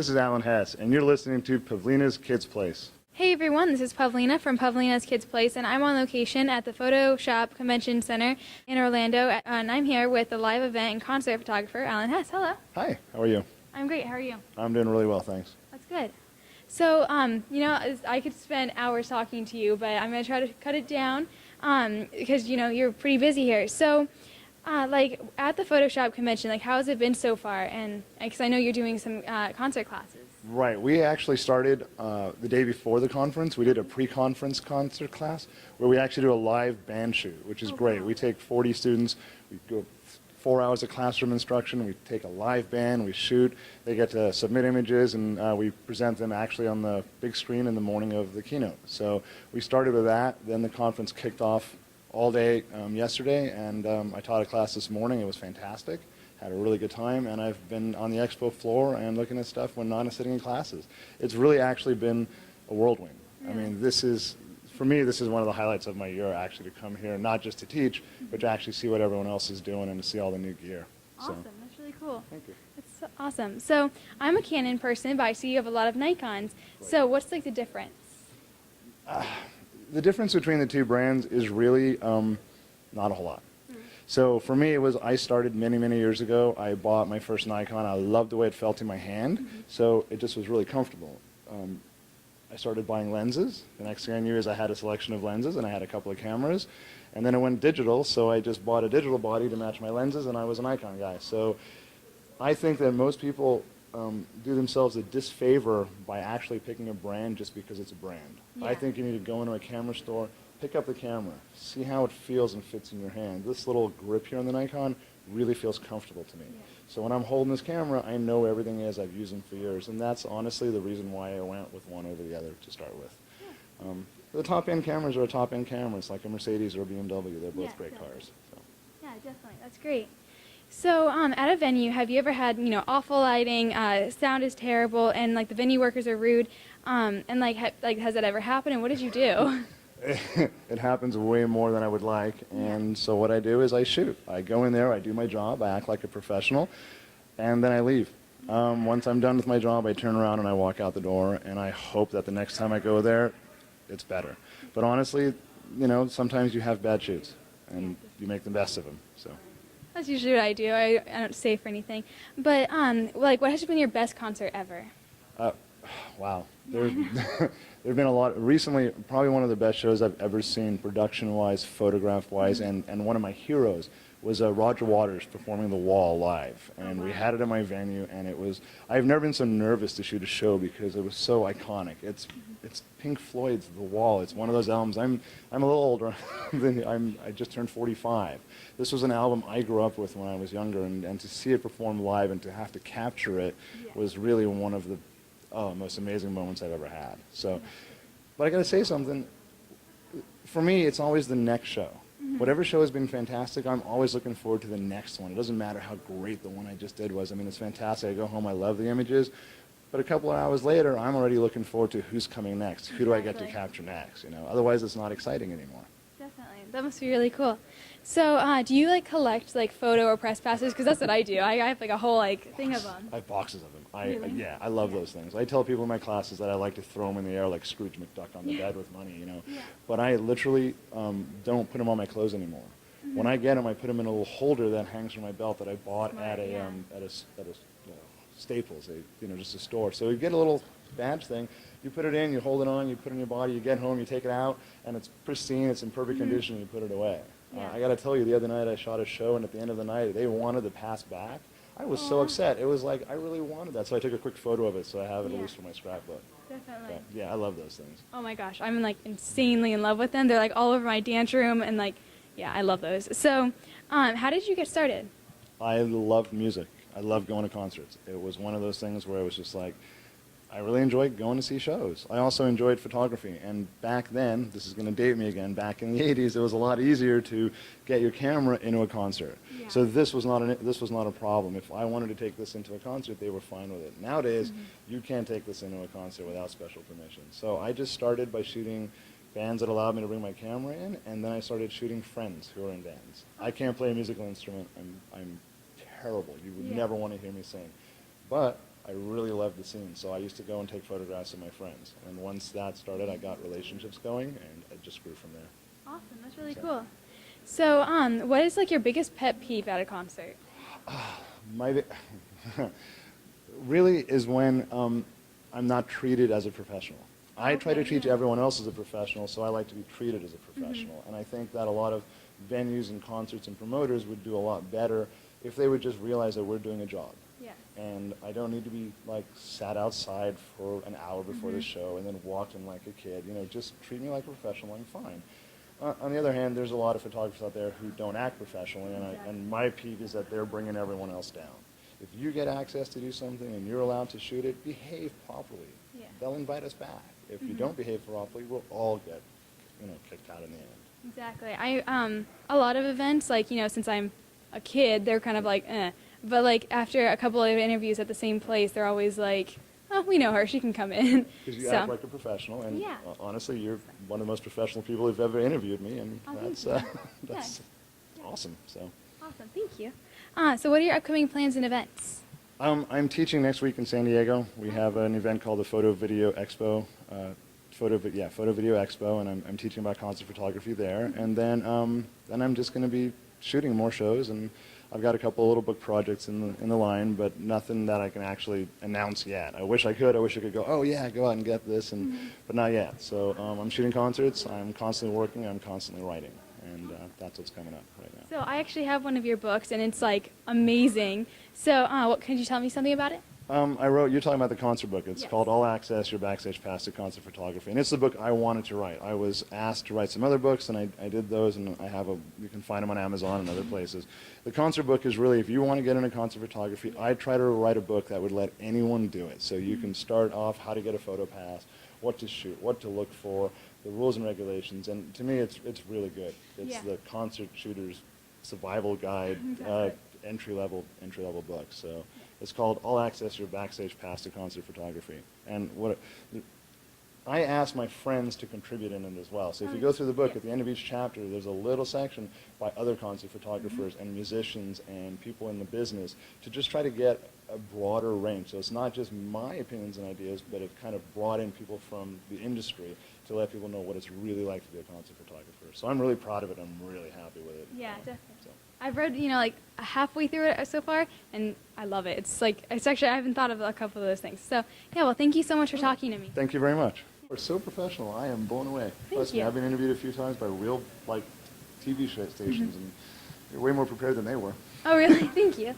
This is Alan Hess, and you're listening to Pavlina's Kidz Place. Hey everyone, this is Pavlina from Pavlina's Kidz Place, and I'm on location at the Photoshop Convention Center in Orlando, and I'm here with the live event and concert photographer, Alan Hess. Hello. Hi, how are you? I'm great, how are you? I'm doing really well, thanks. That's good. So, I could spend hours talking to you, but I'm going to try to cut it down, because, you're pretty busy here. So, at the Photoshop convention, how has it been so far? And, because I know you're doing some concert classes. Right, we actually started the day before the conference. We did a pre-conference concert class where we actually do a live band shoot, which is great. Wow. We take 40 students, we go 4 hours of classroom instruction, we take a live band, we shoot, they get to submit images, and we present them actually on the big screen in the morning of the keynote. So we started with that, then the conference kicked off all day yesterday, and I taught a class this morning. It was fantastic. Had a really good time, and I've been on the expo floor and looking at stuff when not sitting in classes. It's really actually been a whirlwind. Yeah. I mean, for me, this is one of the highlights of my year, actually, to come here, not just to teach, but to actually see what everyone else is doing and to see all the new gear. Awesome, that's really cool. Thank you. That's so awesome. So, I'm a Canon person, but I see you have a lot of Nikons. So, what's the difference? The difference between the two brands is really not a whole lot. So for me, I started many, many years ago. I bought my first Nikon. I loved the way it felt in my hand, so it just was really comfortable. I started buying lenses. The next thing I knew is I had a selection of lenses, and I had a couple of cameras. And then it went digital, so I just bought a digital body to match my lenses, and I was a Nikon guy. So I think that most people do themselves a disfavor by actually picking a brand just because it's a brand. Yeah. I think you need to go into a camera store, pick up the camera, see how it feels and fits in your hand. This little grip here on the Nikon really feels comfortable to me. Yeah. So when I'm holding this camera, I know everything is. I've used them for years, and that's honestly the reason why I went with one over the other to start with. Yeah. The top-end cameras are top-end cameras, like a Mercedes or a BMW. They're both great cars. So. Yeah, definitely. That's great. So, at a venue, have you ever had, awful lighting, sound is terrible, and the venue workers are rude, and has that ever happened, and what did you do? It happens way more than I would like, and so what I do is I shoot. I go in there, I do my job, I act like a professional, and then I leave. Once I'm done with my job, I turn around and I walk out the door, and I hope that the next time I go there, it's better. But honestly, sometimes you have bad shoots, and you make the best of them. So. That's usually what I do. I don't say for anything. But, what has been your best concert ever? Wow. There've been a lot. Recently, probably one of the best shows I've ever seen, production-wise, photograph-wise, and one of my heroes was Roger Waters performing The Wall live. And we had it at my venue, and I've never been so nervous to shoot a show because it was so iconic. It's Pink Floyd's The Wall. It's one of those albums. I'm a little older. I just turned 45. This was an album I grew up with when I was younger, and to see it performed live and to have to capture it was really one of the most amazing moments I've ever had. So, but I got to say something. For me, it's always the next show. Whatever show has been fantastic, I'm always looking forward to the next one. It doesn't matter how great the one I just did was. I mean, it's fantastic. I go home, I love the images. But a couple of hours later, I'm already looking forward to who's coming next. Who do I get to capture next? Otherwise it's not exciting anymore. Definitely. That must be really cool. So, do you collect photo or press passes? Because that's what I do. I have a whole thing of them. I have boxes of them. Really? Yeah, I love those things. I tell people in my classes that I like to throw them in the air like Scrooge McDuck on the bed with money, Yeah. But I literally don't put them on my clothes anymore. When I get them, I put them in a little holder that hangs from my belt that I bought at a Staples, just a store. So you get a little badge thing, you put it in, you hold it on, you put it in your body, you get home, you take it out, and it's pristine, it's in perfect condition, and you put it away. Yeah. I got to tell you, the other night I shot a show, and at the end of the night, they wanted the pass back. I was so upset. It was like, I really wanted that, so I took a quick photo of it, so I have it at least for my scrapbook. Definitely. But, yeah, I love those things. Oh my gosh, I'm insanely in love with them. They're all over my dance room, and yeah, I love those. So, how did you get started? I loved music. I loved going to concerts. It was one of those things where it was just like, I really enjoyed going to see shows. I also enjoyed photography, and back then, this is going to date me again, back in the 80s, it was a lot easier to get your camera into a concert. Yeah. So this was not a problem. If I wanted to take this into a concert, they were fine with it. Nowadays, you can't take this into a concert without special permission. So I just started by shooting bands that allowed me to bring my camera in, and then I started shooting friends who are in bands. I can't play a musical instrument. I'm terrible. You would never want to hear me sing. But I really loved the scene. So I used to go and take photographs of my friends. And once that started, I got relationships going, and it just grew from there. Awesome, that's really cool. So, what is like your biggest pet peeve at a concert? My really is when I'm not treated as a professional. I try to treat everyone else as a professional, so I like to be treated as a professional. And I think that a lot of venues and concerts and promoters would do a lot better if they would just realize that we're doing a job. Yeah. And I don't need to be like sat outside for an hour before the show and then walked in like a kid. You know, just treat me like a professional and I'm fine. On the other hand, there's a lot of photographers out there who don't act professionally, and my peeve is that they're bringing everyone else down. If you get access to do something and you're allowed to shoot it, behave properly. Yeah. They'll invite us back. If you don't behave properly, we'll all get, kicked out in the end. Exactly. A lot of events, like, since I'm a kid, they're kind of like, eh. But like after a couple of interviews at the same place, they're always like, oh, we know her, she can come in. Because you act like a professional, and honestly, you're one of the most professional people who've ever interviewed me, and that's awesome. So. Awesome, thank you. So what are your upcoming plans and events? I'm teaching next week in San Diego. We have an event called the Photo Video Expo, Photo Video Expo, and I'm teaching about concert photography there. And then I'm just going to be shooting more shows, and I've got a couple of little book projects in the line, but nothing that I can actually announce yet. I wish I could. I wish I could go, oh yeah, go out and get this, but not yet. So I'm shooting concerts. I'm constantly working. I'm constantly writing, and that's what's coming up right now. So I actually have one of your books, and it's like amazing. So could you tell me something about it? You're talking about the concert book. It's Yes. called All Access, Your Backstage Pass to Concert Photography. And it's the book I wanted to write. I was asked to write some other books, and I did those, and you can find them on Amazon and other places. The concert book is really, if you want to get into concert photography, I try to write a book that would let anyone do it. So you can start off how to get a photo pass, what to shoot, what to look for, the rules and regulations, and to me it's really good. It's the concert shooter's survival guide, entry-level book. So it's called All Access, Your Backstage Pass to Concert Photography. And I asked my friends to contribute in it as well. So if you go through the book, at the end of each chapter, there's a little section by other concert photographers and musicians and people in the business to just try to get a broader range. So it's not just my opinions and ideas, but it kind of brought in people from the industry to let people know what it's really like to be a concert photographer. So I'm really proud of it. I'm really happy with it. Yeah, definitely. So. I've read, like halfway through it so far, and I love it. It's actually, I haven't thought of a couple of those things. So, yeah, well, thank you so much for talking to me. Thank you very much. You're so professional. I am blown away. Trust me, I've been interviewed a few times by real, TV stations, and you're way more prepared than they were. Oh, really? Thank you.